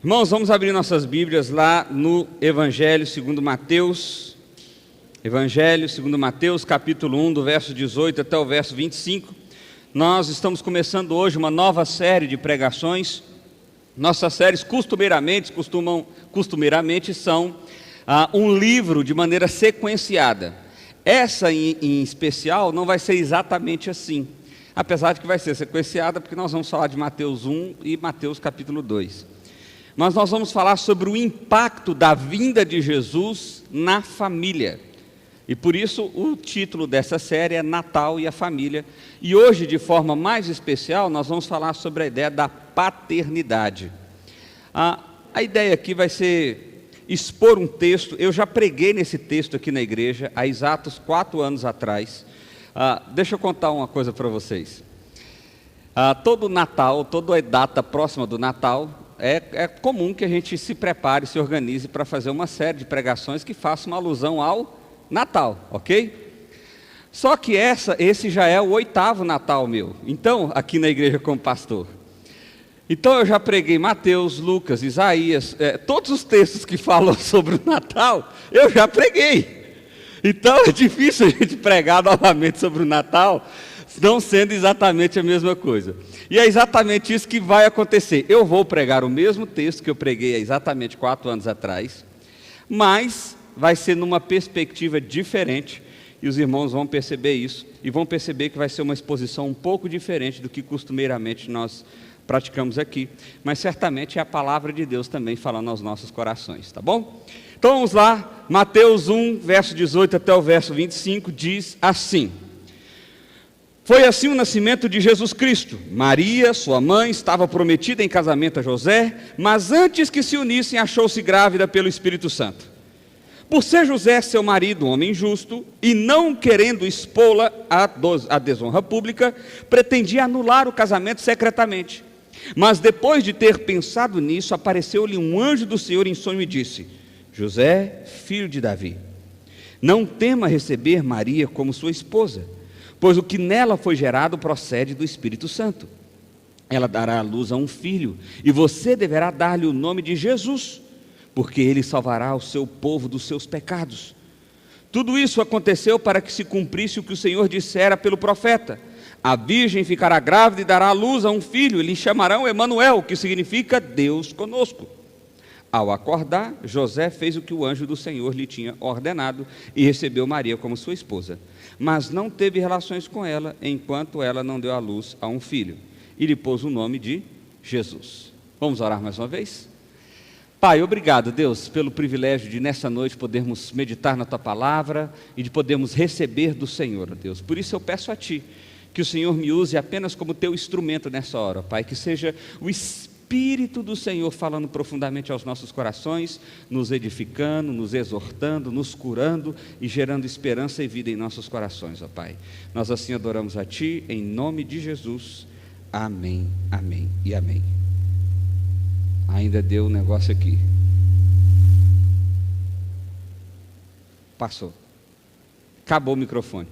Irmãos, vamos abrir nossas Bíblias lá no Evangelho segundo Mateus. Evangelho segundo Mateus, capítulo 1, do verso 18 até o verso 25. Nós estamos começando hoje uma nova série de pregações. Nossas séries costumeiramente são um livro de maneira sequenciada. Essa em especial não vai ser exatamente assim, apesar de que vai ser sequenciada, porque nós vamos falar de Mateus 1 e Mateus capítulo 2. Mas nós vamos falar sobre o impacto da vinda de Jesus na família. E por isso o título dessa série é Natal e a Família. E hoje, de forma mais especial, nós vamos falar sobre a ideia da paternidade. A ideia aqui vai ser expor um texto. Eu já preguei nesse texto aqui na igreja há exatos 4 anos atrás. Deixa eu contar uma coisa para vocês. Todo Natal, toda data próxima do Natal, é comum que a gente se prepare, se organize para fazer uma série de pregações que façam uma alusão ao Natal, ok? Só que esse já é o 8º Natal meu, então, aqui na igreja como pastor. Então eu já preguei Mateus, Lucas, Isaías, todos os textos que falam sobre o Natal, eu já preguei. Então é difícil a gente pregar novamente sobre o Natal, não sendo exatamente a mesma coisa. E é exatamente isso que vai acontecer. Eu vou pregar o mesmo texto que eu preguei há exatamente 4 anos atrás, mas vai ser numa perspectiva diferente, e os irmãos vão perceber isso, e vão perceber que vai ser uma exposição um pouco diferente do que costumeiramente nós praticamos aqui, mas certamente é a palavra de Deus também falando aos nossos corações, tá bom? Então vamos lá, Mateus 1, verso 18 até o verso 25, diz assim: Foi assim o nascimento de Jesus Cristo. Maria, sua mãe, estava prometida em casamento a José, mas antes que se unissem, achou-se grávida pelo Espírito Santo. Por ser José, seu marido, um homem justo, e não querendo expô-la à desonra pública, pretendia anular o casamento secretamente. Mas depois de ter pensado nisso, apareceu-lhe um anjo do Senhor em sonho e disse: José, filho de Davi, não tema receber Maria como sua esposa, pois o que nela foi gerado procede do Espírito Santo. Ela dará à luz a um filho, e você deverá dar-lhe o nome de Jesus, porque ele salvará o seu povo dos seus pecados. Tudo isso aconteceu para que se cumprisse o que o Senhor dissera pelo profeta: a virgem ficará grávida e dará à luz a um filho, e lhe chamarão Emanuel, que significa Deus conosco. Ao acordar, José fez o que o anjo do Senhor lhe tinha ordenado e recebeu Maria como sua esposa. Mas não teve relações com ela, enquanto ela não deu à luz a um filho. E lhe pôs o nome de Jesus. Vamos orar mais uma vez? Pai, obrigado, Deus, pelo privilégio de nessa noite podermos meditar na Tua Palavra e de podermos receber do Senhor, Deus. Por isso eu peço a Ti que o Senhor me use apenas como Teu instrumento nessa hora, Pai, que seja o Espírito do Senhor falando profundamente aos nossos corações, nos edificando, nos exortando, nos curando e gerando esperança e vida em nossos corações, ó Pai. Nós assim adoramos a Ti, em nome de Jesus. Amém, amém e amém. Ainda deu um negócio aqui. Passou. Acabou o microfone.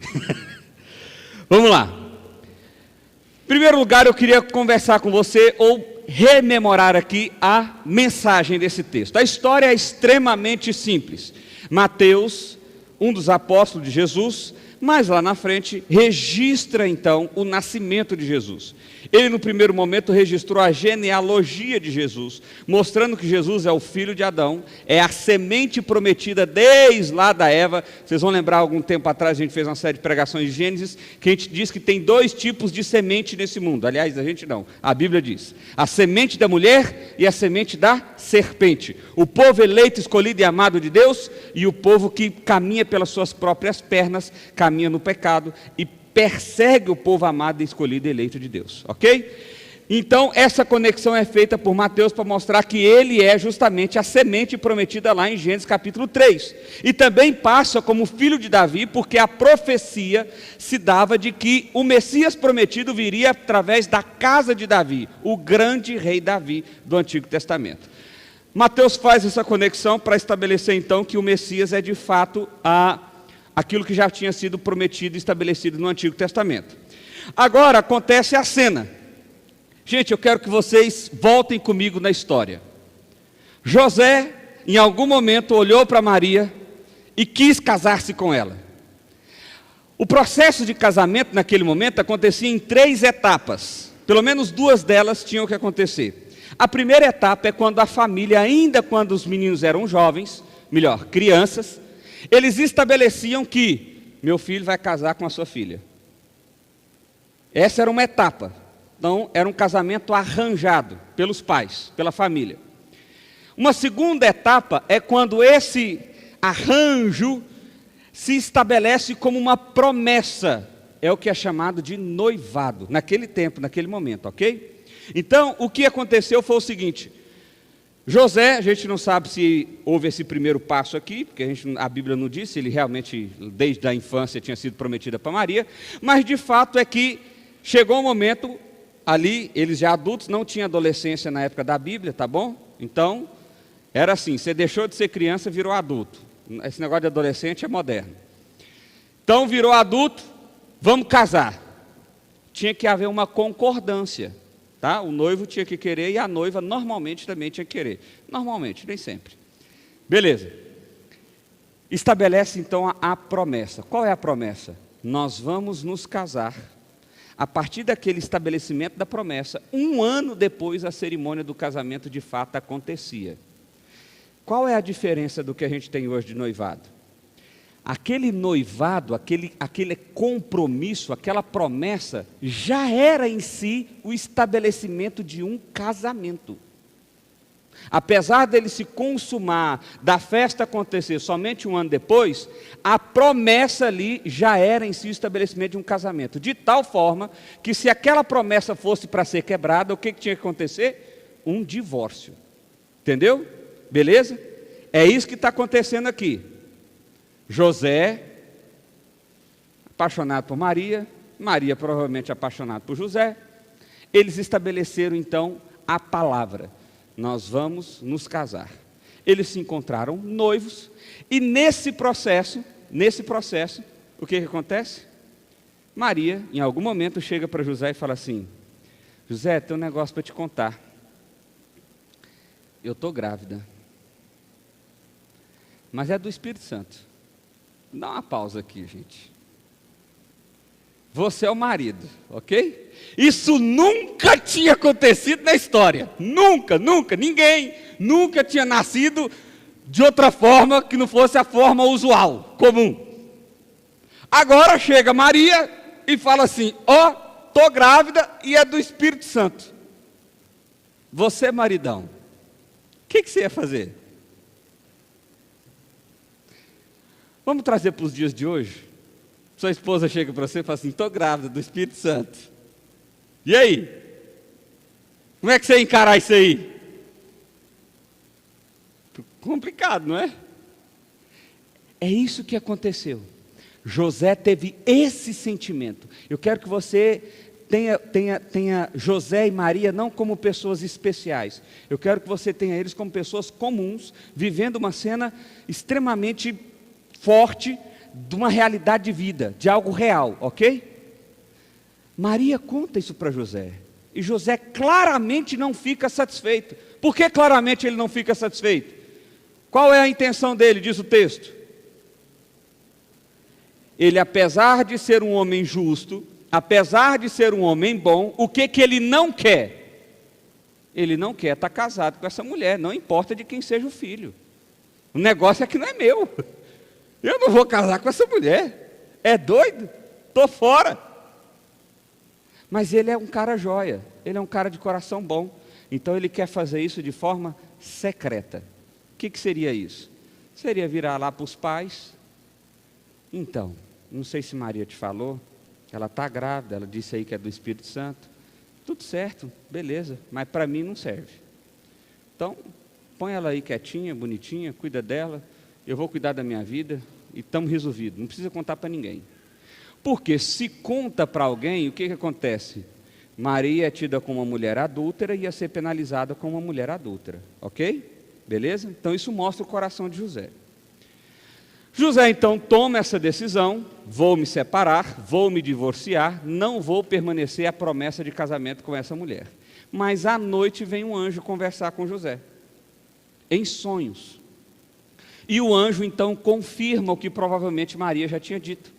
Vamos lá. Em primeiro lugar, eu queria conversar com você, ou rememorar aqui a mensagem desse texto. A história é extremamente simples. Mateus, um dos apóstolos de Jesus, mas lá na frente registra então o nascimento de Jesus. Ele no primeiro momento registrou a genealogia de Jesus, mostrando que Jesus é o filho de Adão, é a semente prometida desde lá da Eva. Vocês vão lembrar, algum tempo atrás a gente fez uma série de pregações de Gênesis, que a gente diz que tem 2 tipos de semente nesse mundo. Aliás, a gente não, a Bíblia diz: a semente da mulher e a semente da serpente. O povo eleito, escolhido e amado de Deus, e o povo que caminha pelas suas próprias pernas, caminha no pecado e persegue o povo amado, escolhido e eleito de Deus, ok? Então essa conexão é feita por Mateus para mostrar que ele é justamente a semente prometida lá em Gênesis capítulo 3, e também passa como filho de Davi, porque a profecia se dava de que o Messias prometido viria através da casa de Davi, o grande rei Davi do Antigo Testamento. Mateus faz essa conexão para estabelecer então que o Messias é de fato aquilo que já tinha sido prometido e estabelecido no Antigo Testamento. Agora acontece a cena. Gente, eu quero que vocês voltem comigo na história. José, em algum momento, olhou para Maria e quis casar-se com ela. O processo de casamento naquele momento acontecia em 3 etapas. Pelo menos 2 delas tinham que acontecer. A primeira etapa é quando a família, ainda quando os meninos eram jovens, melhor, crianças, eles estabeleciam que meu filho vai casar com a sua filha. Essa era uma etapa. Então, era um casamento arranjado pelos pais, pela família. Uma segunda etapa é quando esse arranjo se estabelece como uma promessa. É o que é chamado de noivado, naquele tempo, naquele momento, ok? Então, o que aconteceu foi o seguinte: José, a gente não sabe se houve esse primeiro passo aqui, porque a Bíblia não diz se ele realmente, desde a infância, tinha sido prometida para Maria, mas de fato é que chegou um momento, ali, eles já adultos, não tinha adolescência na época da Bíblia, tá bom? Então, era assim, você deixou de ser criança, virou adulto. Esse negócio de adolescente é moderno. Então, virou adulto, vamos casar. Tinha que haver uma concordância, tá? O noivo tinha que querer e a noiva normalmente também tinha que querer. Normalmente, nem sempre. Beleza. Estabelece então a promessa. Qual é a promessa? Nós vamos nos casar. A partir daquele estabelecimento da promessa, 1 ano depois a cerimônia do casamento de fato acontecia. Qual é a diferença do que a gente tem hoje de noivado? Aquele noivado, aquele compromisso, aquela promessa, já era em si o estabelecimento de um casamento. Apesar dele se consumar, da festa acontecer somente 1 ano depois, a promessa ali já era em si o estabelecimento de um casamento. De tal forma que se aquela promessa fosse para ser quebrada, o que tinha que acontecer? Um divórcio. Entendeu? Beleza? É isso que está acontecendo aqui. José, apaixonado por Maria, Maria provavelmente apaixonada por José, eles estabeleceram então a palavra: nós vamos nos casar. Eles se encontraram noivos, e nesse processo, o que acontece? Maria, em algum momento, chega para José e fala assim: José, tem um negócio para te contar. Eu estou grávida, mas é do Espírito Santo. Dá uma pausa aqui, gente. Você é o marido, ok? Isso nunca tinha acontecido na história. Nunca, ninguém nunca tinha nascido de outra forma que não fosse a forma usual, comum. Agora chega Maria e fala assim: ó, tô grávida e é do Espírito Santo. Você, maridão, o que você ia fazer? Vamos trazer para os dias de hoje? Sua esposa chega para você e fala assim: estou grávida do Espírito Santo. E aí? Como é que você ia encarar isso aí? Complicado, não é? É isso que aconteceu. José teve esse sentimento. Eu quero que você tenha José e Maria não como pessoas especiais. Eu quero que você tenha eles como pessoas comuns, vivendo uma cena extremamente forte de uma realidade de vida, de algo real, ok? Maria conta isso para José, e José claramente não fica satisfeito. Por que claramente ele não fica satisfeito? Qual é a intenção dele, diz o texto? Ele, apesar de ser um homem justo, apesar de ser um homem bom, o que ele não quer? Ele não quer estar casado com essa mulher, não importa de quem seja o filho. O negócio é que não é meu. Eu não vou casar com essa mulher. É doido? Estou fora. Mas ele é um cara joia. Ele é um cara de coração bom. Então ele quer fazer isso de forma secreta. O que seria isso? Seria virar lá para os pais. Então, não sei se Maria te falou. Ela está grávida. Ela disse aí que é do Espírito Santo. Tudo certo, beleza. Mas para mim não serve. Então, põe ela aí quietinha, bonitinha. Cuida dela. Eu vou cuidar da minha vida e estamos resolvidos. Não precisa contar para ninguém. Porque se conta para alguém, o que acontece? Maria é tida como uma mulher adúltera e ia ser penalizada como uma mulher adúltera. Ok? Beleza? Então isso mostra o coração de José. José então toma essa decisão: vou me separar, vou me divorciar, não vou permanecer a promessa de casamento com essa mulher. Mas à noite vem um anjo conversar com José. em sonhos. E o anjo então confirma o que provavelmente Maria já tinha dito.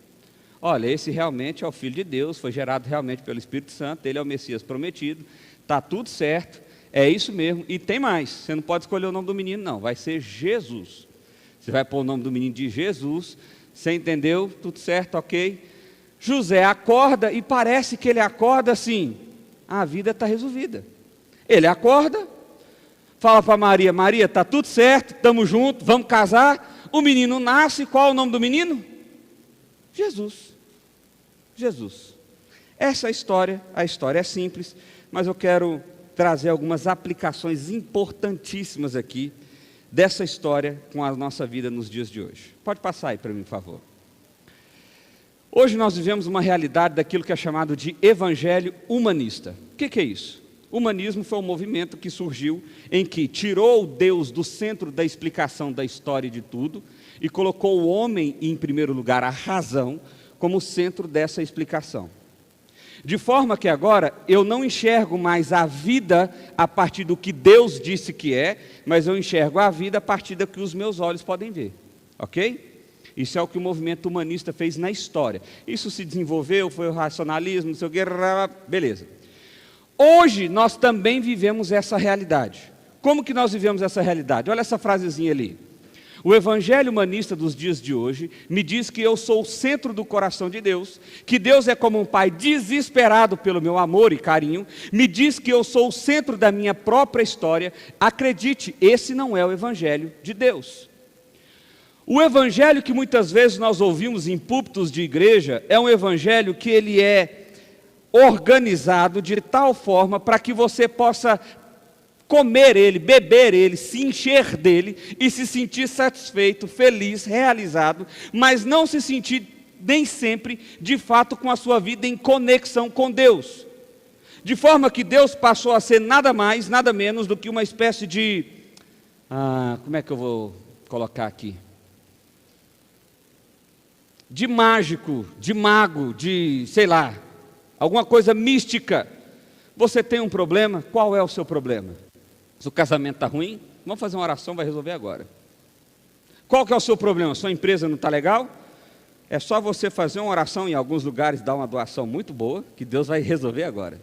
Olha, esse realmente é o Filho de Deus, foi gerado realmente pelo Espírito Santo, ele é o Messias prometido, está tudo certo, é isso mesmo. E tem mais, você não pode escolher o nome do menino não, vai ser Jesus. Você vai pôr o nome do menino de Jesus, você entendeu? Tudo certo, ok? José acorda e parece que ele acorda assim, a vida está resolvida. Ele acorda, fala para Maria, Maria, está tudo certo, estamos juntos, vamos casar. O menino nasce, qual é o nome do menino? Jesus. Jesus. Essa é a história é simples, mas eu quero trazer algumas aplicações importantíssimas aqui dessa história com a nossa vida nos dias de hoje. Pode passar aí para mim, por favor. Hoje nós vivemos uma realidade daquilo que é chamado de evangelho humanista. O que é isso? O humanismo foi um movimento que surgiu em que tirou Deus do centro da explicação da história e de tudo e colocou o homem, em primeiro lugar, a razão, como centro dessa explicação. De forma que agora eu não enxergo mais a vida a partir do que Deus disse que é, mas eu enxergo a vida a partir do que os meus olhos podem ver. Ok? Isso é o que o movimento humanista fez na história. Isso se desenvolveu, foi o racionalismo, não sei o que, beleza. Hoje nós também vivemos essa realidade. Como que nós vivemos essa realidade? Olha essa frasezinha ali. O evangelho humanista dos dias de hoje me diz que eu sou o centro do coração de Deus, que Deus é como um pai desesperado pelo meu amor e carinho, me diz que eu sou o centro da minha própria história. Acredite, esse não é o evangelho de Deus. O evangelho que muitas vezes nós ouvimos em púlpitos de igreja é um evangelho que ele é organizado de tal forma para que você possa comer ele, beber ele, se encher dele e se sentir satisfeito, feliz, realizado, mas não se sentir nem sempre, de fato, com a sua vida em conexão com Deus. De forma que Deus passou a ser nada mais, nada menos do que uma espécie de... como é que eu vou colocar aqui? De mágico, de mago, de, sei lá, alguma coisa mística. Você tem um problema? Qual é o seu problema? Se o casamento está ruim, vamos fazer uma oração, vai resolver agora. Qual que é o seu problema? Sua empresa não está legal? É só você fazer uma oração em alguns lugares, dar uma doação muito boa, que Deus vai resolver agora.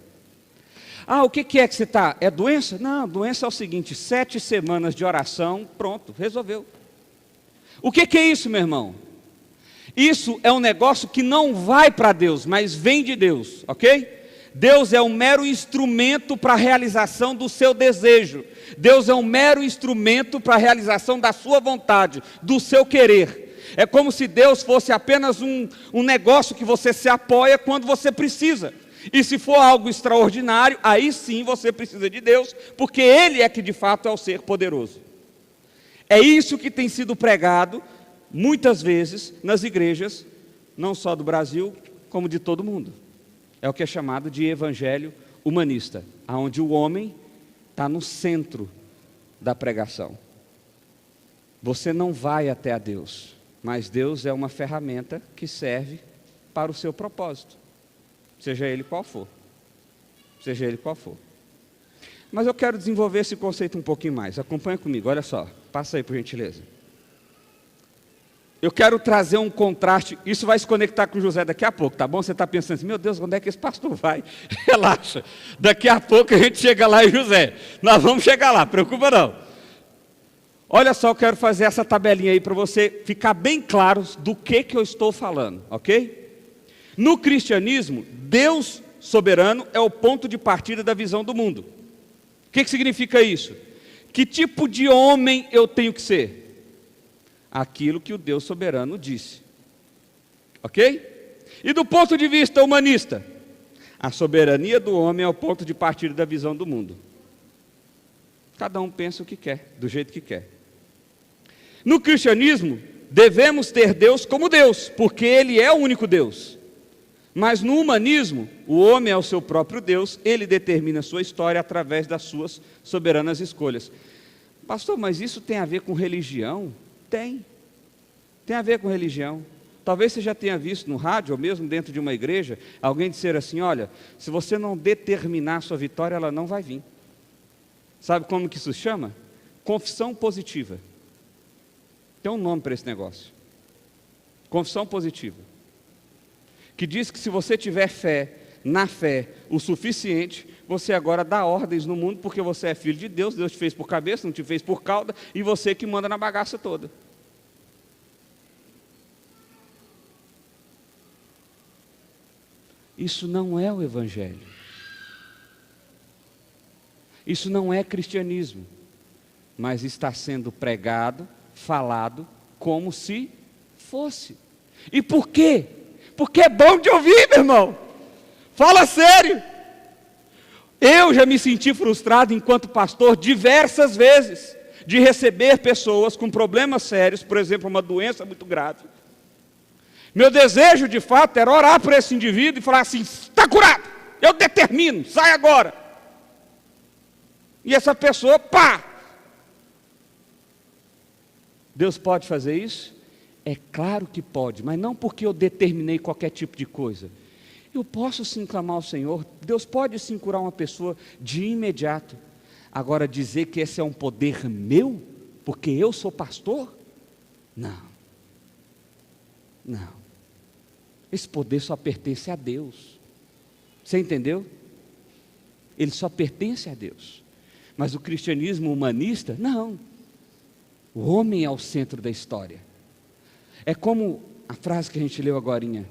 O que é que você está? É doença? Não, doença é o seguinte, 7 semanas de oração, pronto, resolveu. O que é isso, meu irmão? Isso é um negócio que não vai para Deus, mas vem de Deus, ok? Deus é um mero instrumento para a realização do seu desejo. Deus é um mero instrumento para a realização da sua vontade, do seu querer. É como se Deus fosse apenas um negócio que você se apoia quando você precisa. E se for algo extraordinário, aí sim você precisa de Deus, porque Ele é que de fato é o ser poderoso. É isso que tem sido pregado muitas vezes nas igrejas, não só do Brasil, como de todo mundo. É o que é chamado de evangelho humanista, onde o homem está no centro da pregação. Você não vai até a Deus, mas Deus é uma ferramenta que serve para o seu propósito, seja ele qual for. Seja ele qual for. Mas eu quero desenvolver esse conceito um pouquinho mais. Acompanha comigo, olha só. Passa aí, por gentileza. Eu quero trazer um contraste, isso vai se conectar com José daqui a pouco, tá bom? Você está pensando assim, meu Deus, onde é que esse pastor vai? Relaxa, daqui a pouco a gente chega lá em José. Nós vamos chegar lá, preocupa não. Olha só, eu quero fazer essa tabelinha aí para você ficar bem claro do que eu estou falando, ok? No cristianismo, Deus soberano é o ponto de partida da visão do mundo. O que significa isso? Que tipo de homem eu tenho que ser? Aquilo que o Deus soberano disse, ok? E do ponto de vista humanista, a soberania do homem é o ponto de partida da visão do mundo. Cada um pensa o que quer, do jeito que quer. No cristianismo, devemos ter Deus como Deus, porque Ele é o único Deus. Mas no humanismo, o homem é o seu próprio Deus, ele determina a sua história através das suas soberanas escolhas. Pastor, mas isso tem a ver com religião? Tem a ver com religião. Talvez você já tenha visto no rádio, ou mesmo dentro de uma igreja, alguém dizer assim, olha, se você não determinar a sua vitória, ela não vai vir. Sabe como que isso chama? confissão positiva. Tem um nome para esse negócio. Confissão positiva. Que diz que se você tiver fé, na fé, o suficiente, você agora dá ordens no mundo, porque você é filho de Deus, Deus te fez por cabeça, não te fez por cauda, e você que manda na bagaça toda. Isso não é o Evangelho. Isso não é cristianismo, mas está sendo pregado, falado, como se fosse. E por quê? Porque é bom de ouvir, meu irmão. Fala sério. Eu já me senti frustrado enquanto pastor diversas vezes, de receber pessoas com problemas sérios, por exemplo, uma doença muito grave. Meu desejo, de fato, era orar por esse indivíduo e falar assim: está curado, eu determino, sai agora. E essa pessoa, pá! Deus pode fazer isso? É claro que pode, mas não porque eu determinei qualquer tipo de coisa. Eu posso sim clamar ao Senhor, Deus pode sim curar uma pessoa de imediato. Agora, dizer que esse é um poder meu, porque eu sou pastor? Não. Não. Esse poder só pertence a Deus. Você entendeu? Ele só pertence a Deus. Mas o cristianismo humanista, não. O homem é o centro da história. É como a frase que a gente leu agorinha.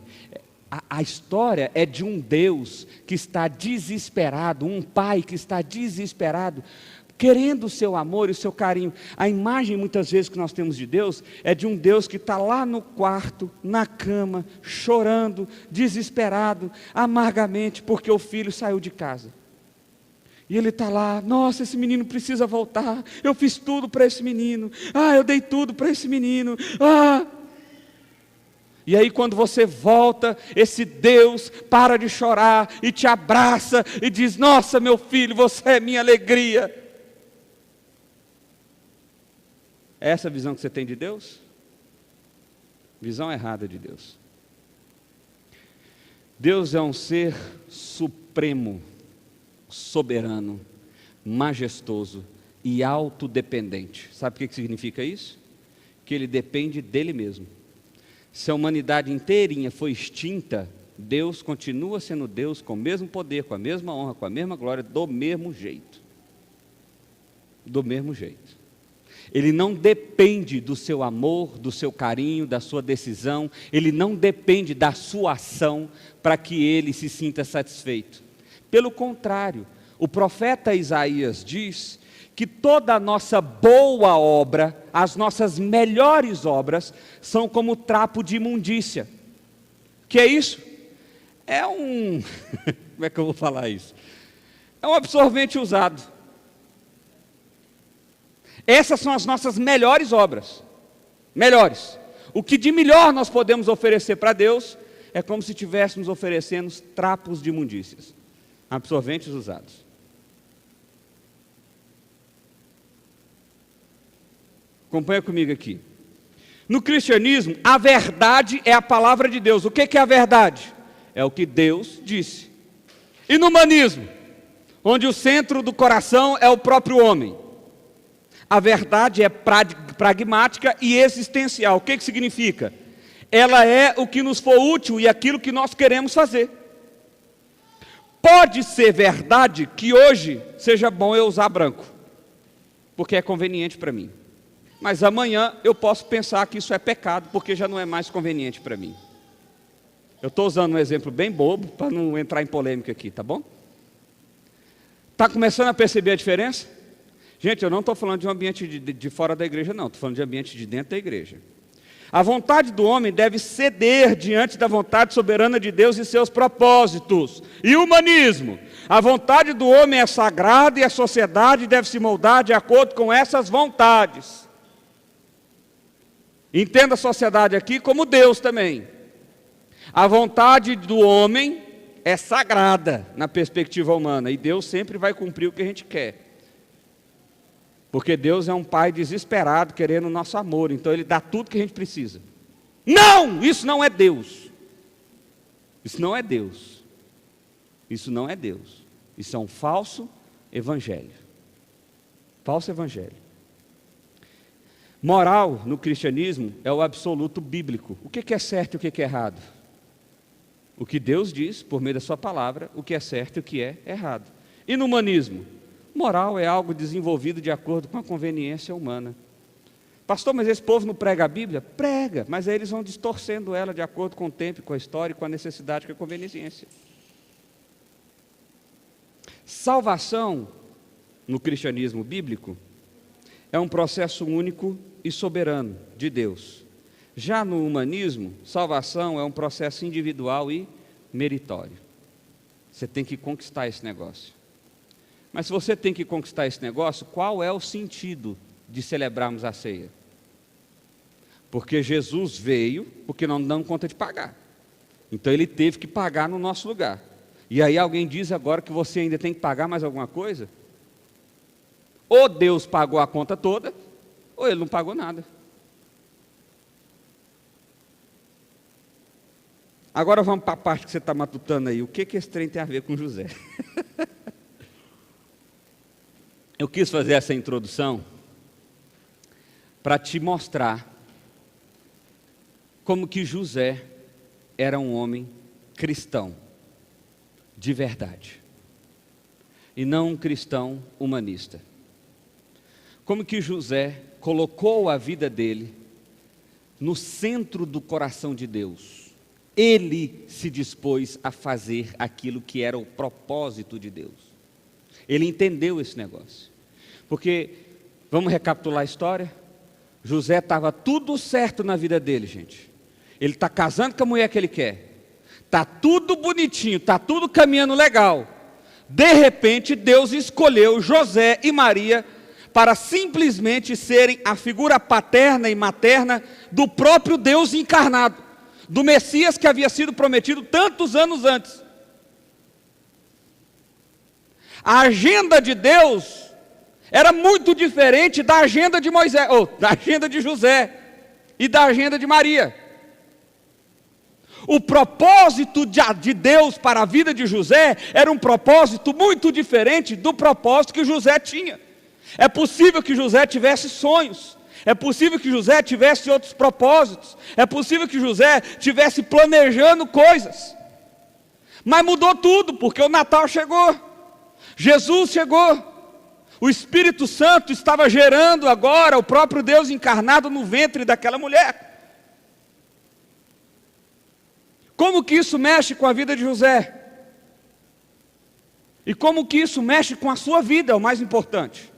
A história é de um Deus que está desesperado, um pai que está desesperado, querendo o seu amor e o seu carinho. A imagem muitas vezes que nós temos de Deus é de um Deus que está lá no quarto, na cama, chorando, desesperado, amargamente, porque o filho saiu de casa. E ele está lá: nossa, esse menino precisa voltar, eu fiz tudo para esse menino, eu dei tudo para esse menino, E aí quando você volta, esse Deus para de chorar e te abraça e diz: nossa, meu filho, você é minha alegria. É essa a visão que você tem de Deus? Visão errada de Deus. Deus é um ser supremo, soberano, majestoso e autodependente. Sabe o que significa isso? Que ele depende dele mesmo. Se a humanidade inteirinha foi extinta, Deus continua sendo Deus com o mesmo poder, com a mesma honra, com a mesma glória, do mesmo jeito. Do mesmo jeito. Ele não depende do seu amor, do seu carinho, da sua decisão, ele não depende da sua ação para que ele se sinta satisfeito. Pelo contrário, o profeta Isaías diz que toda a nossa boa obra, as nossas melhores obras, são como trapo de imundícia. Que é isso? É um... Como é que eu vou falar isso? É um absorvente usado. Essas são as nossas melhores obras. Melhores. O que de melhor nós podemos oferecer para Deus é como se estivéssemos oferecendo trapos de imundícias. Absorventes usados. Acompanha comigo aqui. No cristianismo, a verdade é a palavra de Deus. O que é a verdade? É o que Deus disse. E no humanismo, onde o centro do coração é o próprio homem, a verdade é pragmática e existencial. O que significa? Ela é o que nos for útil e aquilo que nós queremos fazer. Pode ser verdade que hoje seja bom eu usar branco, porque é conveniente para mim. Mas amanhã eu posso pensar que isso é pecado, porque já não é mais conveniente para mim. Eu estou usando um exemplo bem bobo, para não entrar em polêmica aqui, tá bom? Está começando a perceber a diferença? Gente, eu não estou falando de um ambiente de fora da igreja, não. Estou falando de ambiente de dentro da igreja. A vontade do homem deve ceder diante da vontade soberana de Deus e seus propósitos. E o humanismo? A vontade do homem é sagrada e a sociedade deve se moldar de acordo com essas vontades. Entenda a sociedade aqui como Deus também. A vontade do homem é sagrada na perspectiva humana, e Deus sempre vai cumprir o que a gente quer. Porque Deus é um pai desesperado querendo o nosso amor, então Ele dá tudo que a gente precisa. Não! Isso não é Deus. Isso não é Deus. Isso não é Deus. Isso é um falso evangelho. Falso evangelho. Moral no cristianismo é o absoluto bíblico. O que é certo e o que é errado? O que Deus diz, por meio da sua palavra, o que é certo e o que é errado. E no humanismo? Moral é algo desenvolvido de acordo com a conveniência humana. Pastor, mas esse povo não prega a Bíblia? Prega, mas aí eles vão distorcendo ela de acordo com o tempo, com a história, com a necessidade, com a conveniência. Salvação, no cristianismo bíblico, é um processo único e soberano de Deus. Já no humanismo, salvação é um processo individual e meritório. Você tem que conquistar esse negócio. Mas se você tem que conquistar esse negócio, qual é o sentido de celebrarmos a ceia? Porque Jesus veio, porque não damos conta de pagar. Então ele teve que pagar no nosso lugar. E aí alguém diz agora que você ainda tem que pagar mais alguma coisa? Ou Deus pagou a conta toda, ou ele não pagou nada. Agora vamos para a parte que você está matutando aí. O que esse trem tem a ver com José? Eu quis fazer essa introdução para te mostrar como que José era um homem cristão, de verdade, e não um cristão humanista. Como que José colocou a vida dele no centro do coração de Deus. Ele se dispôs a fazer aquilo que era o propósito de Deus. Ele entendeu esse negócio. Porque, vamos recapitular a história? José estava tudo certo na vida dele, gente. Ele está casando com a mulher que ele quer. Está tudo bonitinho, está tudo caminhando legal. De repente, Deus escolheu José e Maria para simplesmente serem a figura paterna e materna do próprio Deus encarnado, do Messias que havia sido prometido tantos anos antes. A agenda de Deus era muito diferente da agenda de Moisés, ou da agenda de José e da agenda de Maria. O propósito de Deus para a vida de José era um propósito muito diferente do propósito que José tinha. É possível que José tivesse sonhos, é possível que José tivesse outros propósitos, é possível que José tivesse planejando coisas, mas mudou tudo, porque o Natal chegou, Jesus chegou, o Espírito Santo estava gerando agora o próprio Deus encarnado no ventre daquela mulher. Como que isso mexe com a vida de José? E como que isso mexe com a sua vida, é o mais importante.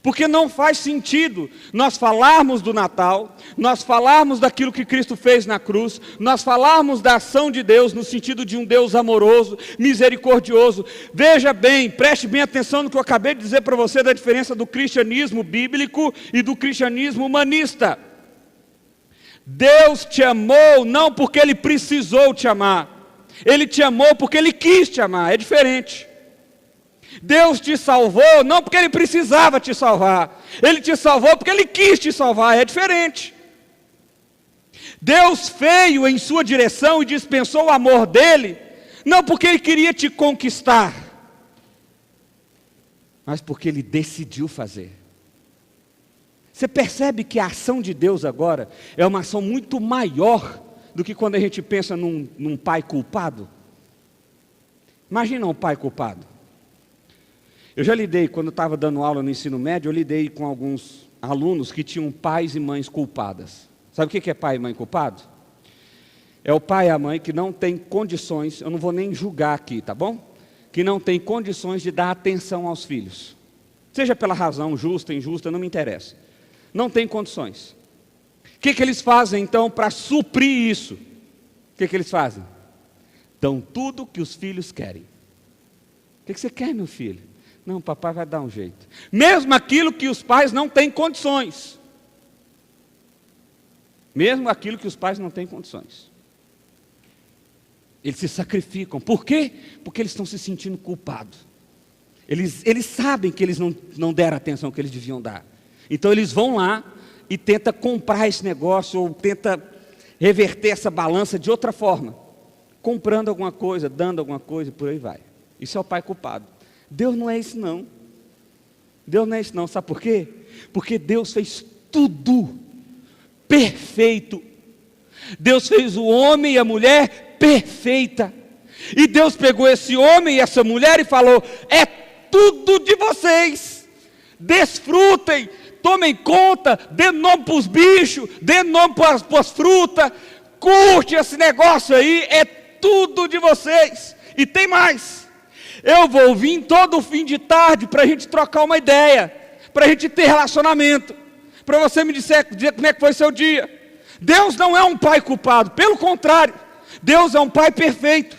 Porque não faz sentido nós falarmos do Natal, nós falarmos daquilo que Cristo fez na cruz, nós falarmos da ação de Deus no sentido de um Deus amoroso, misericordioso. Veja bem, preste bem atenção no que eu acabei de dizer para você da diferença do cristianismo bíblico e do cristianismo humanista. Deus te amou não porque Ele precisou te amar, Ele te amou porque Ele quis te amar, é diferente. Deus te salvou não porque Ele precisava te salvar, Ele te salvou porque Ele quis te salvar, é diferente. Deus veio em sua direção e dispensou o amor dEle, não porque Ele queria te conquistar, mas porque Ele decidiu fazer. Você percebe que a ação de Deus agora é uma ação muito maior do que quando a gente pensa num pai culpado? Imagina um pai culpado. Eu já lidei, quando eu estava dando aula no ensino médio, eu lidei com alguns alunos que tinham pais e mães culpadas. Sabe o que é pai e mãe culpado? É o pai e a mãe que não tem condições, eu não vou nem julgar aqui, tá bom? Que não tem condições de dar atenção aos filhos. Seja pela razão justa, injusta, não me interessa. Não tem condições. O que eles fazem então para suprir isso? O que eles fazem? Dão tudo que os filhos querem. O que você quer, meu filho? Não, papai vai dar um jeito. Mesmo aquilo que os pais não têm condições. Mesmo aquilo que os pais não têm condições. Eles se sacrificam. Por quê? Porque eles estão se sentindo culpados. Eles sabem que eles não deram a atenção que eles deviam dar. Então eles vão lá e tentam comprar esse negócio, ou tentam reverter essa balança de outra forma. Comprando alguma coisa, dando alguma coisa, por aí vai. Isso é o pai culpado. Deus não é isso não. Deus não é isso não, sabe por quê? Porque Deus fez tudo perfeito. Deus fez o homem e a mulher perfeita. E Deus pegou esse homem e essa mulher e falou: é tudo de vocês. Desfrutem, tomem conta, dê nome para os bichos, dê nome para as frutas. Curte esse negócio aí, é tudo de vocês. E tem mais. Eu vou vir todo fim de tarde para a gente trocar uma ideia, para a gente ter relacionamento, para você me dizer como é que foi seu dia. Deus não é um pai culpado, pelo contrário, Deus é um pai perfeito.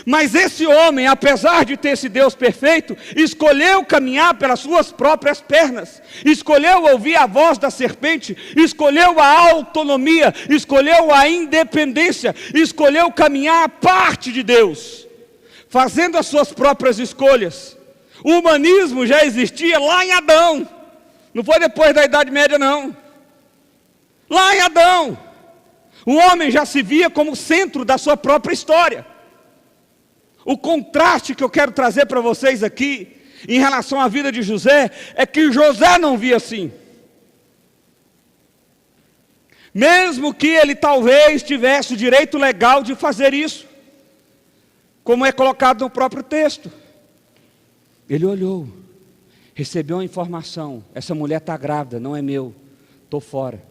Mas esse homem, apesar de ter esse Deus perfeito, escolheu caminhar pelas suas próprias pernas, escolheu ouvir a voz da serpente, escolheu a autonomia, escolheu a independência, escolheu caminhar à parte de Deus, fazendo as suas próprias escolhas. O humanismo já existia lá em Adão, não foi depois da Idade Média não. Lá em Adão, o homem já se via como centro da sua própria história. O contraste que eu quero trazer para vocês aqui, em relação à vida de José, é que José não via assim. Mesmo que ele talvez tivesse o direito legal de fazer isso, como é colocado no próprio texto. Ele olhou, recebeu a informação: essa mulher está grávida, não é meu, estou fora.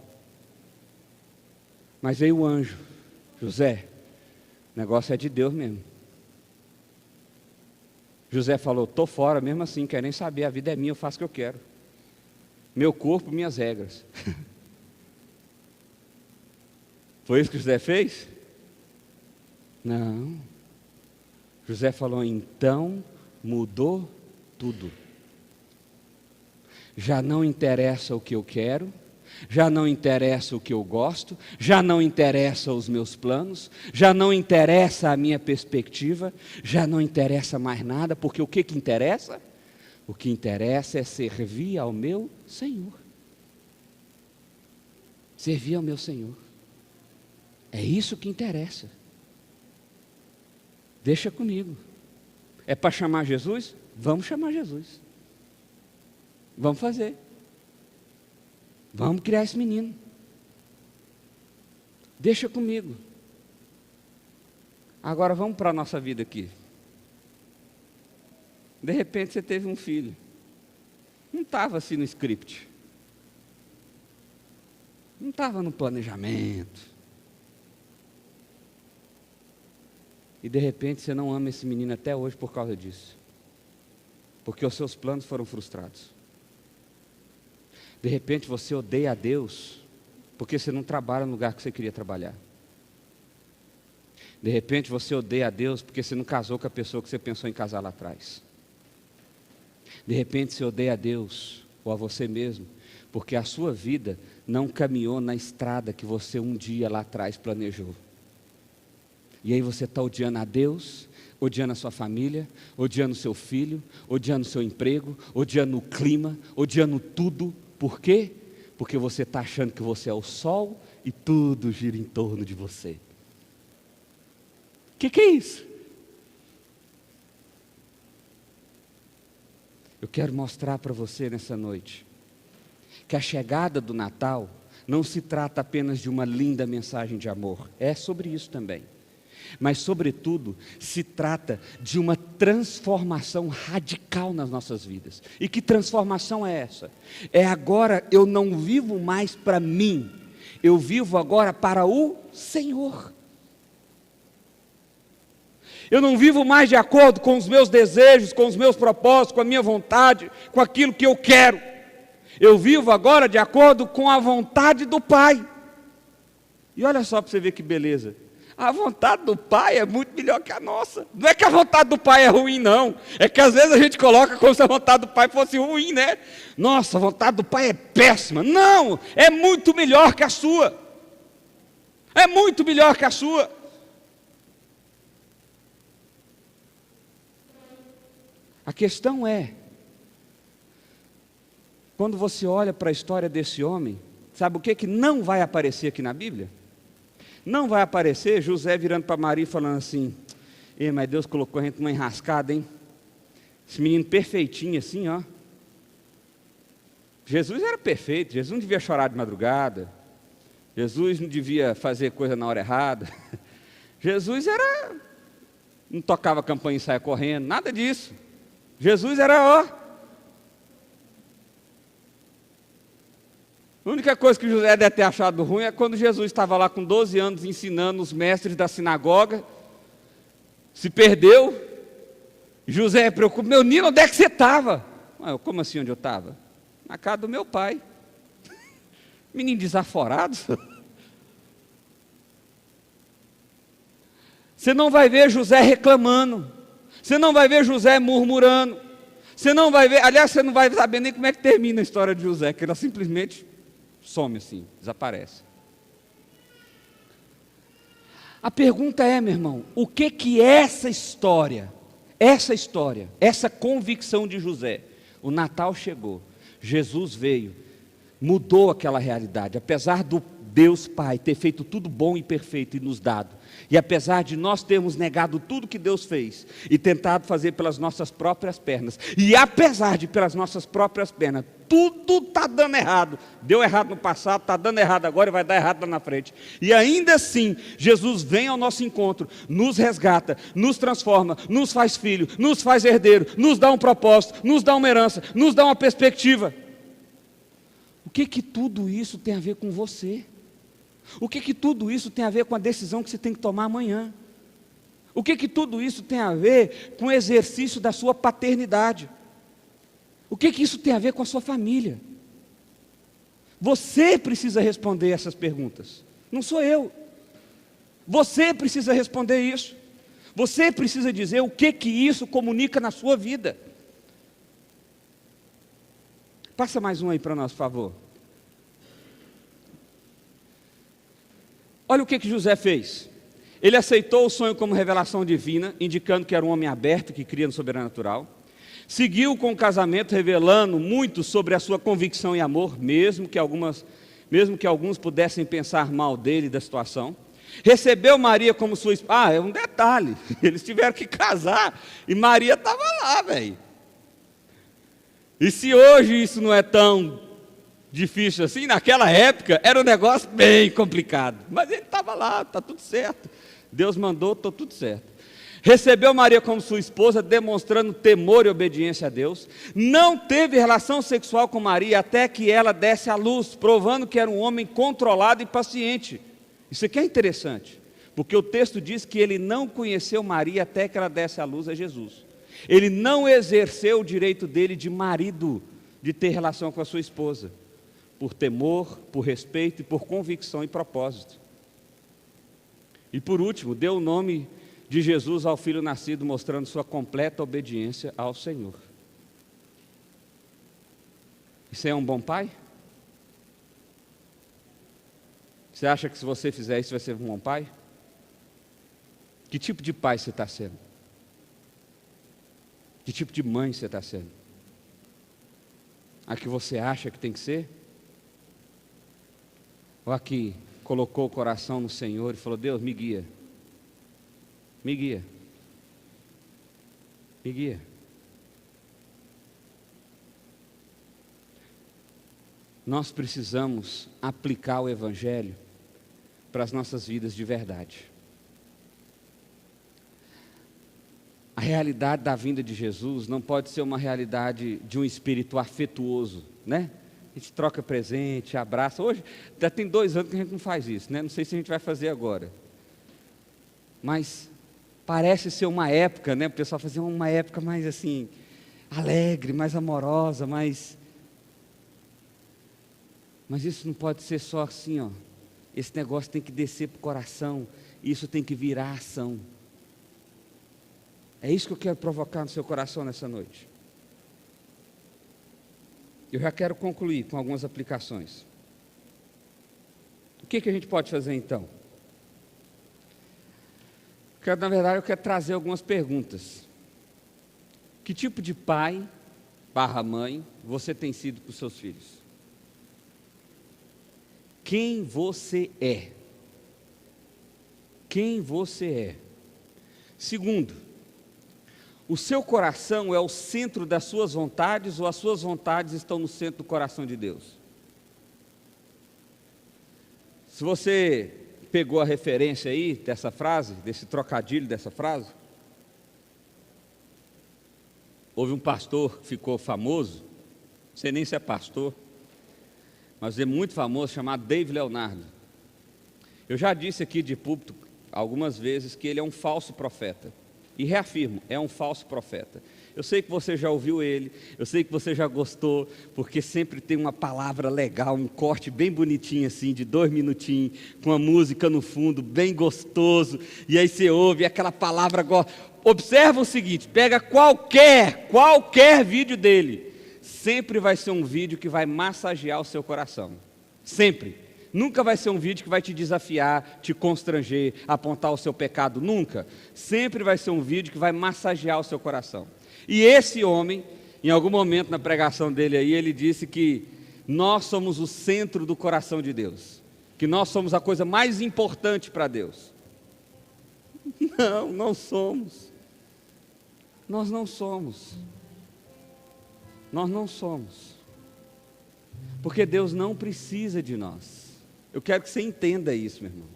Mas veio o anjo: José, o negócio é de Deus mesmo. José falou: estou fora mesmo assim, quero nem saber, a vida é minha, eu faço o que eu quero. Meu corpo, minhas regras. Foi isso que José fez? Não. José falou: então mudou tudo. Já não interessa o que eu quero, já não interessa o que eu gosto, já não interessa os meus planos, já não interessa a minha perspectiva, já não interessa mais nada, porque o que interessa? O que interessa é servir ao meu Senhor. Servir ao meu Senhor. É isso que interessa. Deixa comigo. É para chamar Jesus? Vamos chamar Jesus. Vamos fazer. Vamos criar esse menino. Deixa comigo. Agora vamos para a nossa vida aqui. De repente você teve um filho. Não estava assim no script. Não estava no planejamento. E de repente você não ama esse menino até hoje por causa disso. Porque os seus planos foram frustrados. De repente você odeia a Deus, porque você não trabalha no lugar que você queria trabalhar. De repente você odeia a Deus, porque você não casou com a pessoa que você pensou em casar lá atrás. De repente você odeia a Deus, ou a você mesmo, porque a sua vida não caminhou na estrada que você um dia lá atrás planejou. E aí você está odiando a Deus, odiando a sua família, odiando o seu filho, odiando o seu emprego, odiando o clima, odiando tudo. Por quê? Porque você está achando que você é o sol e tudo gira em torno de você. O que é isso? Eu quero mostrar para você nessa noite que a chegada do Natal não se trata apenas de uma linda mensagem de amor. É sobre isso também. Mas, sobretudo, se trata de uma transformação radical nas nossas vidas. E que transformação é essa? É agora eu não vivo mais para mim, eu vivo agora para o Senhor. Eu não vivo mais de acordo com os meus desejos, com os meus propósitos, com a minha vontade, com aquilo que eu quero. Eu vivo agora de acordo com a vontade do Pai. E olha só para você ver que beleza. A vontade do Pai é muito melhor que a nossa. Não é que a vontade do Pai é ruim, não. É que às vezes a gente coloca como se a vontade do Pai fosse ruim, né? Nossa, a vontade do Pai é péssima. Não, é muito melhor que a sua. É muito melhor que a sua. A questão é, quando você olha para a história desse homem, sabe o que não vai aparecer aqui na Bíblia? Não vai aparecer José virando para Maria e falando assim: mas Deus colocou a gente numa enrascada, hein? Esse menino perfeitinho assim, ó. Jesus era perfeito, Jesus não devia chorar de madrugada, Jesus não devia fazer coisa na hora errada, Jesus não tocava campainha e saia correndo, nada disso. Jesus era A única coisa que José deve ter achado ruim é quando Jesus estava lá com 12 anos ensinando os mestres da sinagoga, se perdeu, José preocupa, meu menino, onde é que você estava? Como assim onde eu estava? Na casa do meu pai. Menino desaforado. Você não vai ver José reclamando, você não vai ver José murmurando, você não vai ver, aliás, você não vai saber nem como é que termina a história de José, que ela simplesmente some assim, desaparece. A pergunta é, meu irmão, o que essa história, essa convicção de José, o Natal chegou, Jesus veio, mudou aquela realidade, apesar do Deus Pai ter feito tudo bom e perfeito e nos dado, e apesar de nós termos negado tudo que Deus fez, e tentado fazer pelas nossas próprias pernas, e apesar de pelas nossas próprias pernas, tudo está dando errado, deu errado no passado, está dando errado agora e vai dar errado lá na frente, e ainda assim, Jesus vem ao nosso encontro, nos resgata, nos transforma, nos faz filho, nos faz herdeiro, nos dá um propósito, nos dá uma herança, nos dá uma perspectiva. O que tudo isso tem a ver com você? O que tudo isso tem a ver com a decisão que você tem que tomar amanhã? O que tudo isso tem a ver com o exercício da sua paternidade? O que isso tem a ver com a sua família? Você precisa responder essas perguntas, não sou eu. Você precisa responder isso. Você precisa dizer o que isso comunica na sua vida. Passa mais um aí para nós, por favor. Olha o que José fez. Ele aceitou o sonho como revelação divina, indicando que era um homem aberto, que cria no sobrenatural. Seguiu com o casamento, revelando muito sobre a sua convicção e amor, mesmo que alguns pudessem pensar mal dele e da situação. Recebeu Maria como sua esposa. É um detalhe, eles tiveram que casar, e Maria estava lá, velho. E se hoje isso não é tão difícil assim, naquela época era um negócio bem complicado, mas ele estava lá, está tudo certo, Deus mandou, está tudo certo. Recebeu Maria como sua esposa, demonstrando temor e obediência a Deus. Não teve relação sexual com Maria até que ela desse à luz, provando que era um homem controlado e paciente. Isso aqui é interessante, porque o texto diz que ele não conheceu Maria até que ela desse à luz a Jesus. Ele não exerceu o direito dele de marido, de ter relação com a sua esposa, por temor, por respeito e por convicção e propósito. E por último, deu o nome de Jesus ao filho nascido, mostrando sua completa obediência ao Senhor. Você é um bom pai? Você acha que se você fizer isso vai ser um bom pai? Que tipo de pai você está sendo? Que tipo de mãe você está sendo? A que você acha que tem que ser? Ou a que colocou o coração no Senhor e falou, Deus, me guia. Me guia. Me guia. Nós precisamos aplicar o Evangelho para as nossas vidas de verdade. A realidade da vinda de Jesus não pode ser uma realidade de um espírito afetuoso, né? A gente troca presente, abraça. Hoje, já tem 2 anos que a gente não faz isso, né? Não sei se a gente vai fazer agora. Mas parece ser uma época, né? O pessoal fazia uma época mais assim, alegre, mais amorosa, mais... Mas isso não pode ser só assim, ó. Esse negócio tem que descer para o coração, isso tem que virar ação. É isso que eu quero provocar no seu coração nessa noite. Eu já quero concluir com algumas aplicações. O que a gente pode fazer então? Na verdade, eu quero trazer algumas perguntas. Que tipo de pai, /mãe, você tem sido para os seus filhos? Quem você é? Quem você é? Segundo, O seu coração é o centro das suas vontades ou as suas vontades estão no centro do coração de Deus? Se você pegou a referência aí dessa frase, desse trocadilho dessa frase, houve um pastor que ficou famoso, não sei nem se é pastor, mas é muito famoso, chamado Dave Leonardo. Eu já disse aqui de púlpito algumas vezes que ele é um falso profeta. E reafirmo, é um falso profeta. Eu sei que você já ouviu ele, eu sei que você já gostou, porque sempre tem uma palavra legal, um corte bem bonitinho assim, de 2 minutinhos, com a música no fundo, bem gostoso, e aí você ouve aquela palavra. Observa o seguinte, pega qualquer vídeo dele, sempre vai ser um vídeo que vai massagear o seu coração, sempre. Nunca vai ser um vídeo que vai te desafiar, te constranger, apontar o seu pecado, nunca. Sempre vai ser um vídeo que vai massagear o seu coração. E esse homem, em algum momento na pregação dele aí, ele disse que nós somos o centro do coração de Deus, que nós somos a coisa mais importante para Deus. Não somos. Nós não somos. Nós não somos. Porque Deus não precisa de nós. Eu quero que você entenda isso, meu irmão.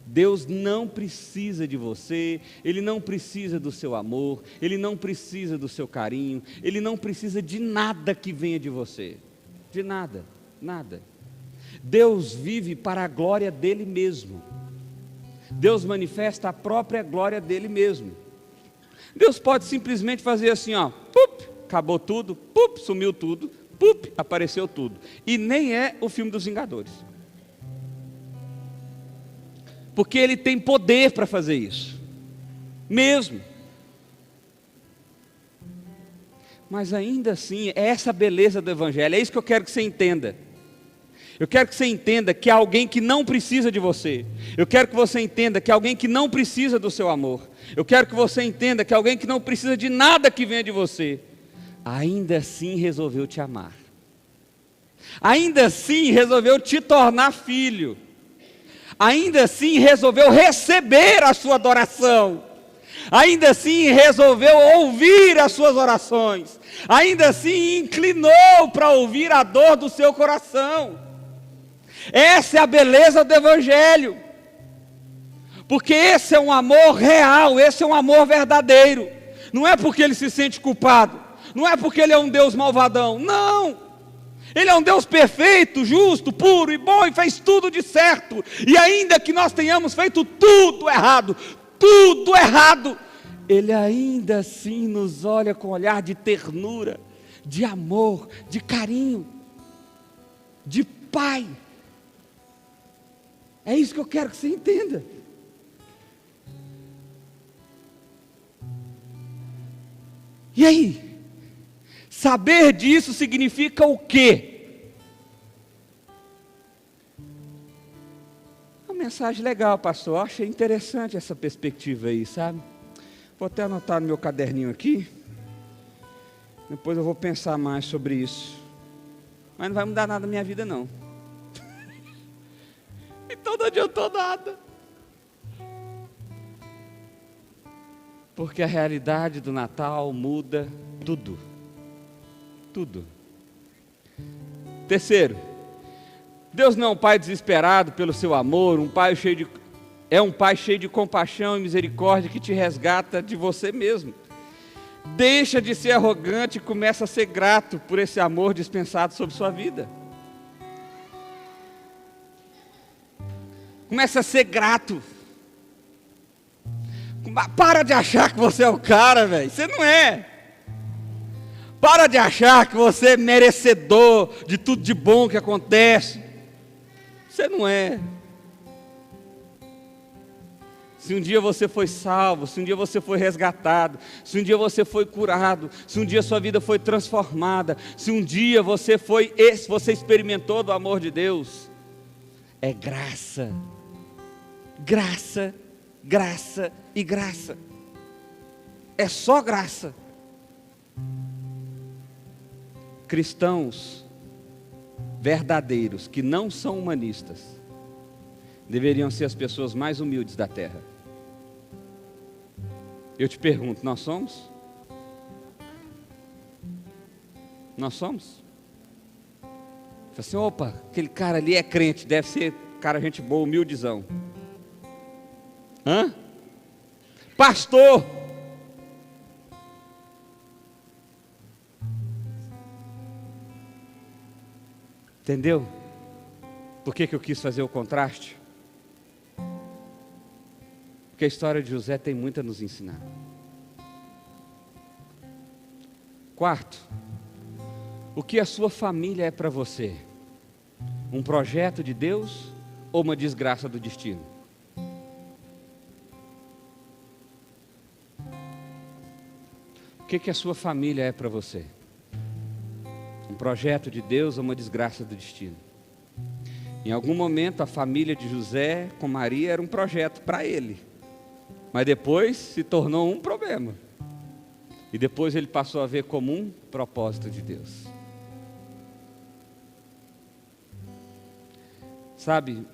Deus não precisa de você, Ele não precisa do seu amor, Ele não precisa do seu carinho, Ele não precisa de nada que venha de você. De nada, nada. Deus vive para a glória dEle mesmo. Deus manifesta a própria glória dEle mesmo. Deus pode simplesmente fazer assim, ó, pup, acabou tudo, pup, sumiu tudo, pup, apareceu tudo. E nem é o filme dos Vingadores. Porque Ele tem poder para fazer isso, mesmo. Mas ainda assim, é essa beleza do Evangelho, é isso que eu quero que você entenda. Eu quero que você entenda que há alguém que não precisa de você. Eu quero que você entenda que há alguém que não precisa do seu amor. Eu quero que você entenda que há alguém que não precisa de nada que venha de você. Ainda assim resolveu te amar. Ainda assim resolveu te tornar filho. Ainda assim resolveu receber a sua adoração, ainda assim resolveu ouvir as suas orações, ainda assim inclinou para ouvir a dor do seu coração. Essa é a beleza do Evangelho, porque esse é um amor real, esse é um amor verdadeiro. Não é porque Ele se sente culpado, não é porque Ele é um Deus malvadão, não. Ele é um Deus perfeito, justo, puro e bom, e fez tudo de certo. E ainda que nós tenhamos feito tudo errado, Ele ainda assim nos olha com um olhar de ternura, de amor, de carinho, de Pai. É isso que eu quero que você entenda. E aí? Saber disso significa o quê? Uma mensagem legal, pastor. Eu achei interessante essa perspectiva aí, sabe? Vou até anotar no meu caderninho aqui. Depois eu vou pensar mais sobre isso. Mas não vai mudar nada na minha vida, não. Então não adiantou nada. Porque a realidade do Natal muda tudo. Tudo. Terceiro, Deus não é um pai desesperado pelo seu amor, é um pai cheio de compaixão e misericórdia que te resgata de você mesmo. Deixa de ser arrogante e começa a ser grato por esse amor dispensado sobre sua vida. Começa a ser grato. Para de achar que você é o cara, velho. Você não é. Para de achar que você é merecedor de tudo de bom que acontece. Você não é. Se um dia você foi salvo, se um dia você foi resgatado, se um dia você foi curado, se um dia sua vida foi transformada, se um dia você experimentou do amor de Deus, é graça. Graça, graça e graça. É só graça. Cristãos verdadeiros, que não são humanistas, deveriam ser as pessoas mais humildes da terra. Eu te pergunto, nós somos? Nós somos. Fala assim, opa, aquele cara ali é crente, deve ser cara gente boa, humildezão. Hã? Pastor! Entendeu? Por que eu quis fazer o contraste? Porque a história de José tem muito a nos ensinar. Quarto, o que a sua família é para você? Um projeto de Deus ou uma desgraça do destino? O que a sua família é para você? Um projeto de Deus ou uma desgraça do destino? Em algum momento a família de José com Maria era um projeto para ele, mas depois se tornou um problema. E depois ele passou a ver como um propósito de Deus. Sabe,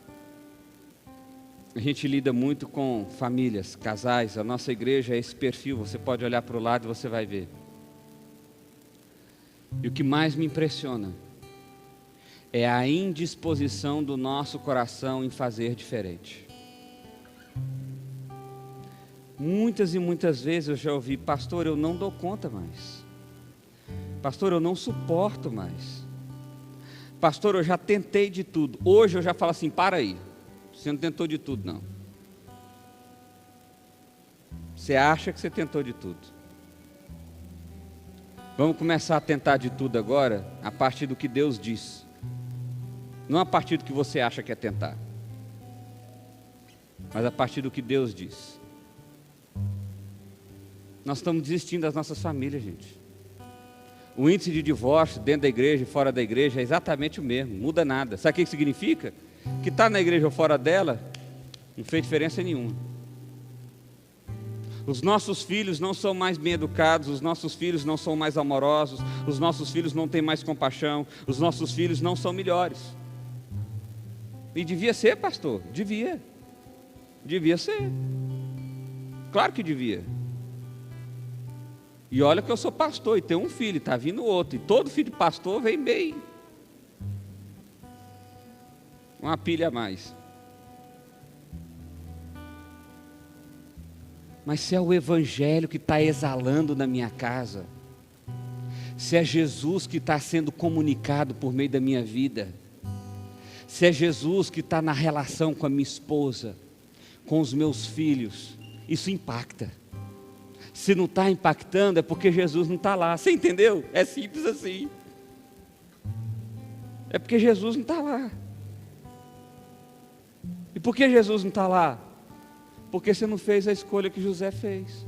a gente lida muito com famílias, casais. A nossa igreja é esse perfil. Você pode olhar para o lado e você vai ver. E o que mais me impressiona é a indisposição do nosso coração em fazer diferente. Muitas e muitas vezes eu já ouvi, pastor, eu não dou conta mais. Pastor, eu não suporto mais. Pastor, eu já tentei de tudo. Hoje eu já falo assim, para aí. Você não tentou de tudo, não. Você acha que você tentou de tudo. Vamos começar a tentar de tudo agora, a partir do que Deus diz. Não a partir do que você acha que é tentar, mas a partir do que Deus diz. Nós estamos desistindo das nossas famílias, gente. O índice de divórcio dentro da igreja e fora da igreja é exatamente o mesmo, não muda nada. Sabe o que significa? Que está na igreja ou fora dela, não fez diferença nenhuma. Os nossos filhos não são mais bem educados, os nossos filhos não são mais amorosos, os nossos filhos não têm mais compaixão, os nossos filhos não são melhores. E devia ser, pastor, devia ser, claro que devia. E olha que eu sou pastor e tenho um filho, está vindo outro, e todo filho de pastor vem bem, uma pilha a mais. Mas se é o Evangelho que está exalando na minha casa, se é Jesus que está sendo comunicado por meio da minha vida, se é Jesus que está na relação com a minha esposa, com os meus filhos, isso impacta. Se não está impactando é porque Jesus não está lá, você entendeu? É simples assim. É porque Jesus não está lá. E por que Jesus não está lá? Porque você não fez a escolha que José fez.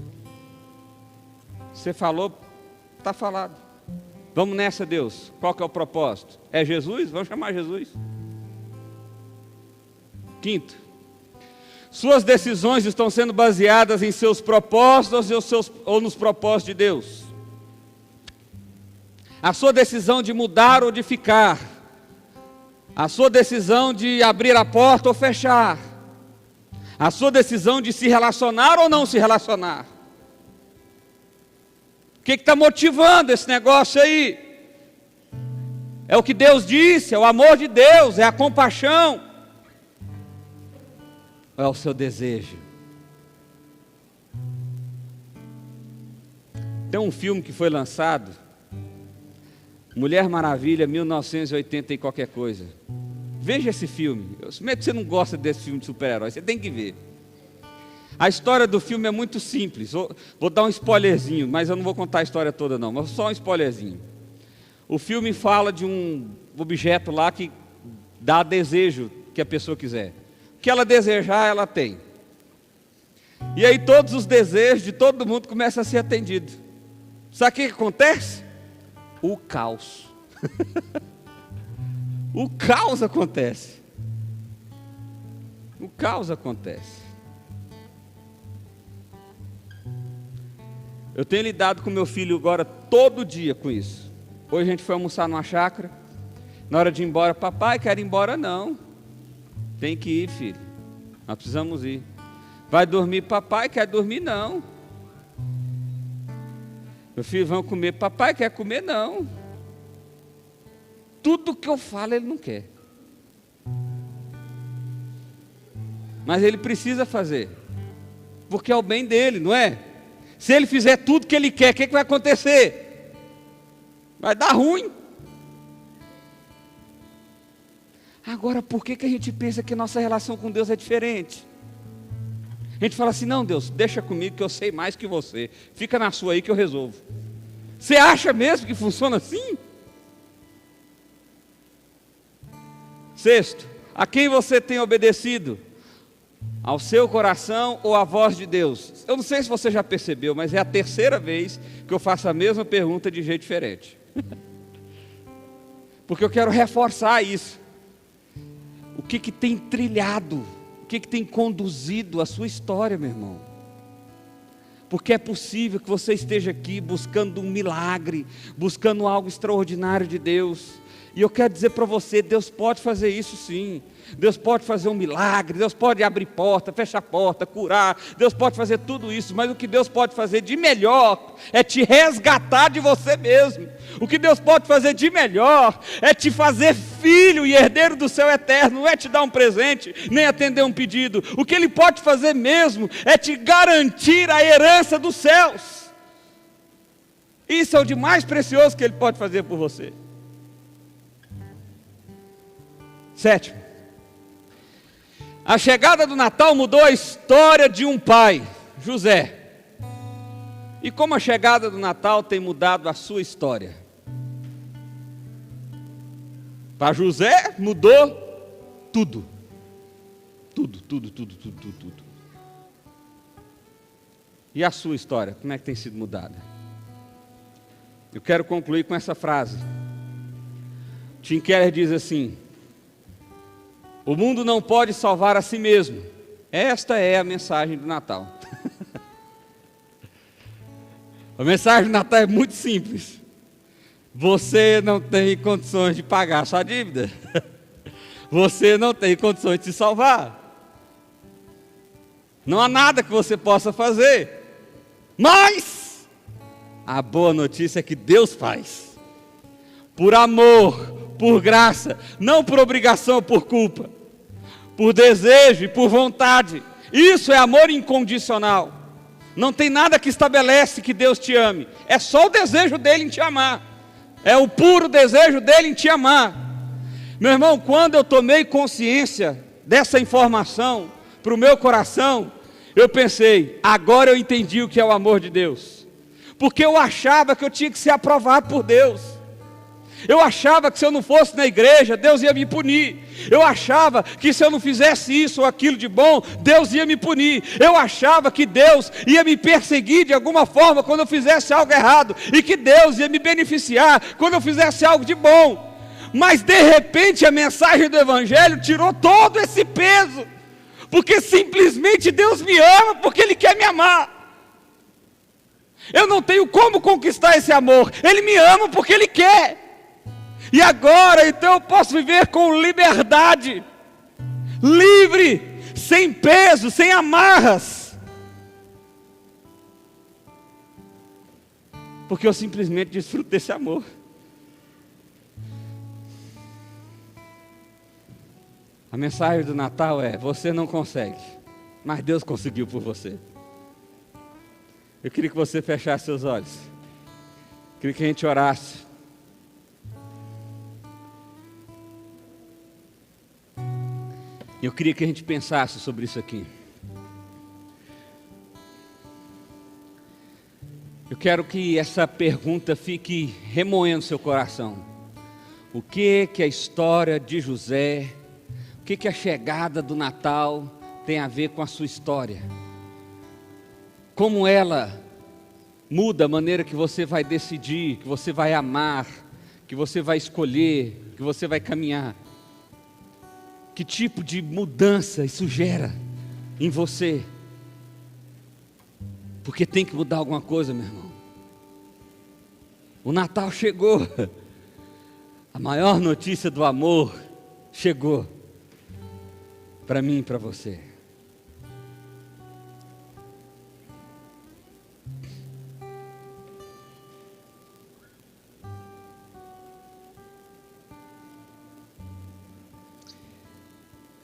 Você falou, está falado. Vamos nessa, Deus. Qual que é o propósito? É Jesus? Vamos chamar Jesus. Quinto, suas decisões estão sendo baseadas em seus propósitos ou nos propósitos de Deus. A sua decisão de mudar ou de ficar, a sua decisão de abrir a porta ou fechar, a sua decisão de se relacionar ou não se relacionar. O que está motivando esse negócio aí? É o que Deus disse, é o amor de Deus, é a compaixão, ou é o seu desejo? Tem um filme que foi lançado, Mulher Maravilha, 1980 e qualquer coisa. Veja esse filme. Como é que você não gosta desse filme de super-herói? Você tem que ver. A história do filme é muito simples. Vou dar um spoilerzinho, mas eu não vou contar a história toda não, mas só um spoilerzinho. O filme fala de um objeto lá que dá desejo que a pessoa quiser. O que ela desejar, ela tem. E aí todos os desejos de todo mundo começam a ser atendidos. Sabe o que acontece? O caos. O caos acontece. O caos acontece. Eu tenho lidado com meu filho agora todo dia com isso. Hoje a gente foi almoçar numa chácara. Na hora de ir embora, papai, quero ir embora não. Tem que ir, filho. Nós precisamos ir. Vai dormir, papai, quer dormir não. Meu filho, vão comer, papai, quer comer não. tudo que eu falo ele não quer. Mas ele precisa fazer, porque é o bem dele, não é? Se ele fizer tudo que ele quer, o que vai acontecer? Vai dar ruim. Agora, por que a gente pensa que nossa relação com Deus é diferente? A gente fala assim, não, Deus, deixa comigo que eu sei mais que você. Fica na sua aí que eu resolvo. Você acha mesmo que funciona assim? Sexto, a quem você tem obedecido? Ao seu coração ou à voz de Deus? Eu não sei se você já percebeu, mas é a terceira vez que eu faço a mesma pergunta de jeito diferente. Porque eu quero reforçar isso. O que tem trilhado, o que tem conduzido a sua história, meu irmão? Porque é possível que você esteja aqui buscando um milagre, buscando algo extraordinário de Deus. E eu quero dizer para você, Deus pode fazer isso sim. Deus pode fazer um milagre, Deus pode abrir porta, fechar porta, curar, Deus pode fazer tudo isso, mas o que Deus pode fazer de melhor é te resgatar de você mesmo. O que Deus pode fazer de melhor é te fazer filho e herdeiro do céu eterno, não é te dar um presente, nem atender um pedido. O que Ele pode fazer mesmo é te garantir a herança dos céus. Isso é o de mais precioso que Ele pode fazer por você. Sétimo, a chegada do Natal mudou a história de um pai, José. E como a chegada do Natal tem mudado a sua história? Para José mudou tudo. Tudo. E a sua história, como é que tem sido mudada? Eu quero concluir com essa frase. Tim Keller diz assim: o mundo não pode salvar a si mesmo. Esta é a mensagem do Natal. A mensagem do Natal é muito simples. Você não tem condições de pagar a sua dívida. Você não tem condições de se salvar. Não há nada que você possa fazer. Mas a boa notícia é que Deus faz. Por amor, por graça, não por obrigação, por culpa, por desejo e por vontade. Isso é amor incondicional. Não tem nada que estabelece que Deus te ame. É só o desejo dele em te amar. É o puro desejo dele em te amar. Meu irmão, quando eu tomei consciência dessa informação para o meu coração, eu pensei, agora eu entendi o que é o amor de Deus. Porque eu achava que eu tinha que ser aprovado por Deus. Eu achava que se eu não fosse na igreja, Deus ia me punir. Eu achava que se eu não fizesse isso ou aquilo de bom, Deus ia me punir. Eu achava que Deus ia me perseguir de alguma forma quando eu fizesse algo errado, e que Deus ia me beneficiar quando eu fizesse algo de bom. Mas de repente a mensagem do Evangelho tirou todo esse peso, porque simplesmente Deus me ama, porque Ele quer me amar. Eu não tenho como conquistar esse amor, Ele me ama porque Ele quer. E agora então eu posso viver com liberdade, livre, sem peso, sem amarras, porque eu simplesmente desfruto desse amor. A mensagem do Natal é: você não consegue, mas Deus conseguiu por você. Eu queria que você fechasse seus olhos, queria que a gente orasse. Eu queria que a gente pensasse sobre isso aqui. Eu quero que essa pergunta fique remoendo seu coração. O que a história de José, o que a chegada do Natal tem a ver com a sua história? Como ela muda a maneira que você vai decidir, que você vai amar, que você vai escolher, que você vai caminhar? Que tipo de mudança isso gera em você? Porque tem que mudar alguma coisa, meu irmão. O Natal chegou. A maior notícia do amor chegou para mim e para você.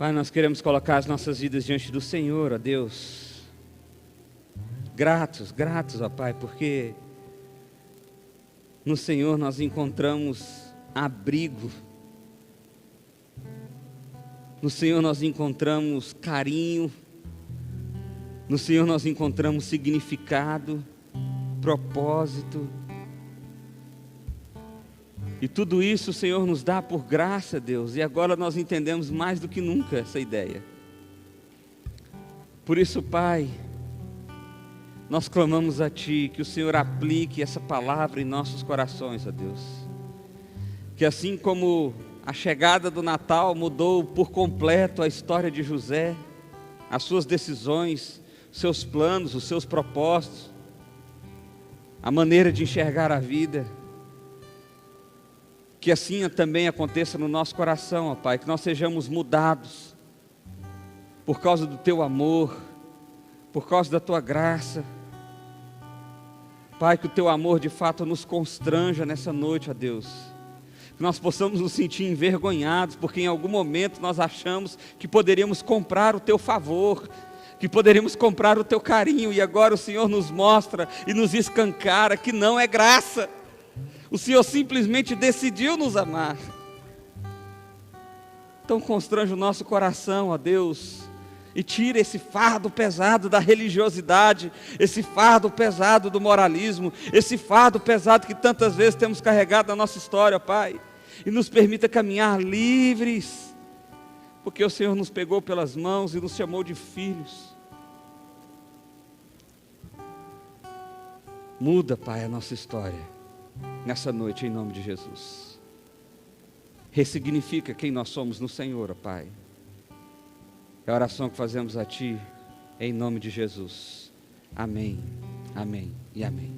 Pai, nós queremos colocar as nossas vidas diante do Senhor, ó Deus. Gratos, ó Pai, porque no Senhor nós encontramos abrigo. No Senhor nós encontramos carinho. No Senhor nós encontramos significado, propósito. E tudo isso o Senhor nos dá por graça, Deus. E agora nós entendemos mais do que nunca essa ideia. Por isso, Pai, nós clamamos a Ti que o Senhor aplique essa palavra em nossos corações, ó Deus. Que assim como a chegada do Natal mudou por completo a história de José, as suas decisões, seus planos, os seus propósitos, a maneira de enxergar a vida, que assim também aconteça no nosso coração, ó Pai, que nós sejamos mudados por causa do Teu amor, por causa da Tua graça. Pai, que o Teu amor de fato nos constranja nessa noite, ó Deus. Que nós possamos nos sentir envergonhados, porque em algum momento nós achamos que poderíamos comprar o Teu favor, que poderíamos comprar o Teu carinho, e agora o Senhor nos mostra e nos escancara que não é graça. O Senhor simplesmente decidiu nos amar. Então constrange o nosso coração, ó Deus, e tira esse fardo pesado da religiosidade, esse fardo pesado do moralismo, esse fardo pesado que tantas vezes temos carregado na nossa história, Pai, e nos permita caminhar livres, porque o Senhor nos pegou pelas mãos e nos chamou de filhos. Muda, Pai, a nossa história nessa noite, em nome de Jesus. Ressignifica quem nós somos no Senhor, ó Pai. É a oração que fazemos a Ti, em nome de Jesus. Amém, amém e amém.